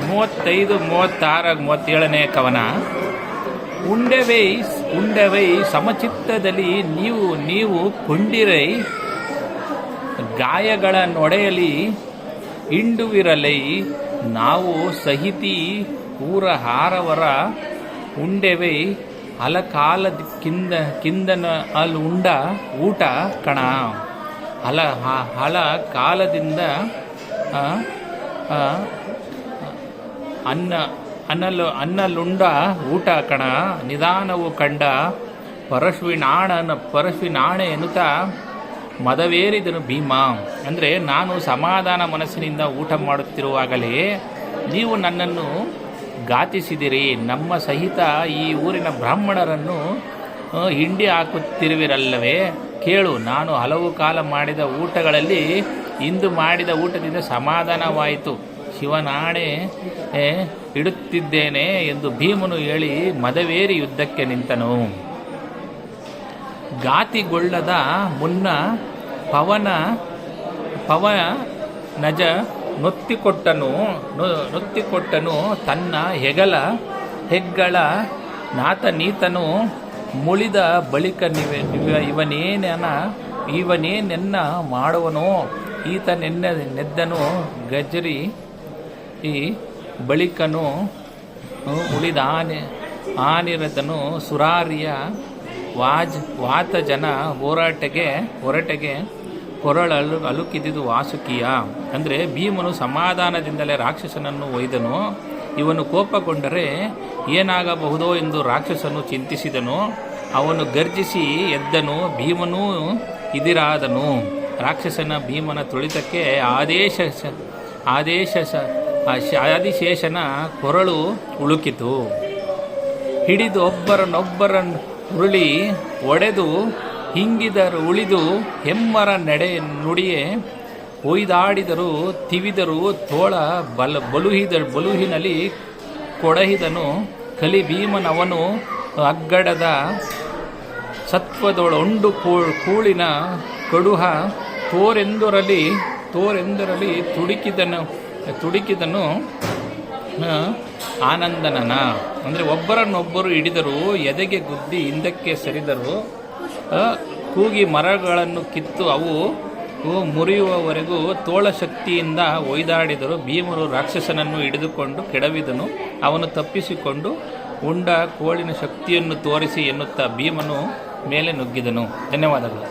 35, 36, 37ನೇ ಕವನ. ಉಂಡೆವೈ ಸಮಚಿತ್ತದಲ್ಲಿ ನೀವು ಕೊಂಡಿರೈ, ಗಾಯಗಳ ನೊಡೆಯಲಿ ಇಂಡುವಿರಲೈ, ನಾವು ಸಹಿತಿ ಊರ ಹಾರವರ ಉಂಡೆವೈ ಹಲಕಾಲದ ಕಿಂದನ ಅಲ್ಲಿ ಉಂಡ ಊಟ ಕಣ. ಹಲ ಕಾಲದಿಂದ ಅನ್ನಲುಂಡ ಊಟ ಕಣ. ನಿಧಾನವು ಕಂಡ ಪರಶ್ವಿನಾಣೆ ಎನ್ನುತ್ತಾ ಮದವೇರಿದನು ಭೀಮ. ಅಂದರೆ ನಾನು ಸಮಾಧಾನ ಮನಸ್ಸಿನಿಂದ ಊಟ ಮಾಡುತ್ತಿರುವಾಗಲೇ ನೀವು ನನ್ನನ್ನು ಘಾತಿಸಿದಿರಿ. ನಮ್ಮ ಸಹಿತ ಈ ಊರಿನ ಬ್ರಾಹ್ಮಣರನ್ನು ಹಿಂಡಿ ಹಾಕುತ್ತಿರುವಿರಲ್ಲವೇ. ಕೇಳು, ನಾನು ಹಲವು ಕಾಲ ಮಾಡಿದ ಊಟಗಳಲ್ಲಿ ಇಂದು ಮಾಡಿದ ಊಟದಿಂದ ಸಮಾಧಾನವಾಯಿತು. ಶಿವನಾಣೆ ಇಡುತ್ತಿದ್ದೇನೆ ಎಂದು ಭೀಮನು ಹೇಳಿ ಮದವೇರಿ ಯುದ್ಧಕ್ಕೆ ನಿಂತನು. ಘಾತಿಗೊಳ್ಳದ ಮುನ್ನ ಪವನಜ ನೊತ್ತಿಕೊಟ್ಟನು ತನ್ನ ಹೆಗ್ಗಳ ನಾತನೀತನು ಮುಳಿದ ಬಳಿಕ ಇವನೇನೆನ್ನ ಮಾಡುವನೋ ಈತನೆದ್ದನು ಗಜರಿ ಈ ಬಳಿಕನು ಉಳಿದ ಆನಿರದನು ಸುರಾರಿಯ ವಾತಜನ ಹೊರಟೆಗೆ ಕೊರಳಲು ಅಲುಕಿದಿದು ವಾಸುಕಿಯ. ಅಂದರೆ ಭೀಮನು ಸಮಾಧಾನದಿಂದಲೇ ರಾಕ್ಷಸನನ್ನು ಒಯ್ದನು. ಇವನು ಕೋಪಗೊಂಡರೆ ಏನಾಗಬಹುದೋ ಎಂದು ರಾಕ್ಷಸನು ಚಿಂತಿಸಿದನು. ಅವನು ಗರ್ಜಿಸಿ ಎದ್ದನು. ಭೀಮನೂ ಇದಿರಾದನು. ರಾಕ್ಷಸನ ಭೀಮನ ತುಳಿತಕ್ಕೆ ಆದಿಶೇಷನ ಕೊರಳು ಉಳುಕಿತು. ಹಿಡಿದು ಒಬ್ಬರನ್ನೊಬ್ಬರನ್ನು ಉರುಳಿ ಒಡೆದು ಹಿಂಗಿದರು ಉಳಿದು ಹೆಮ್ಮರ ನುಡಿಯೇ ಒಯ್ದಾಡಿದರು ತಿವಿದರು. ತೋಳ ಬಲುಹಿನಲ್ಲಿ ಕೊಡಹಿದನು ಕಲಿ ಭೀಮನವನು ಅಗ್ಗಡದ ಸತ್ವದೊಳೊಂಡು ಕೂಳಿನ ಕಡುಹ ತೋರೆಂದರಲಿ ತುಡುಕಿದನು ಆನಂದನನ. ಅಂದರೆ ಒಬ್ಬರನ್ನೊಬ್ಬರು ಹಿಡಿದರು, ಎದೆಗೆ ಗುದ್ದಿ ಹಿಂದಕ್ಕೆ ಸರಿದರು, ಕೂಗಿ ಮರಗಳನ್ನು ಕಿತ್ತು ಅವು ಮುರಿಯುವವರೆಗೂ ತೋಳ ಶಕ್ತಿಯಿಂದ ಒಯ್ದಾಡಿದರು. ಭೀಮರು ರಾಕ್ಷಸನನ್ನು ಹಿಡಿದುಕೊಂಡು ಕೆಡವಿದನು. ಅವನು ತಪ್ಪಿಸಿಕೊಂಡು ಉಂಡ ಕೋಳಿನ ಶಕ್ತಿಯನ್ನು ತೋರಿಸಿ ಎನ್ನುತ್ತಾ ಭೀಮನು ಮೇಲೆ ನುಗ್ಗಿದನು. ಧನ್ಯವಾದಗಳು.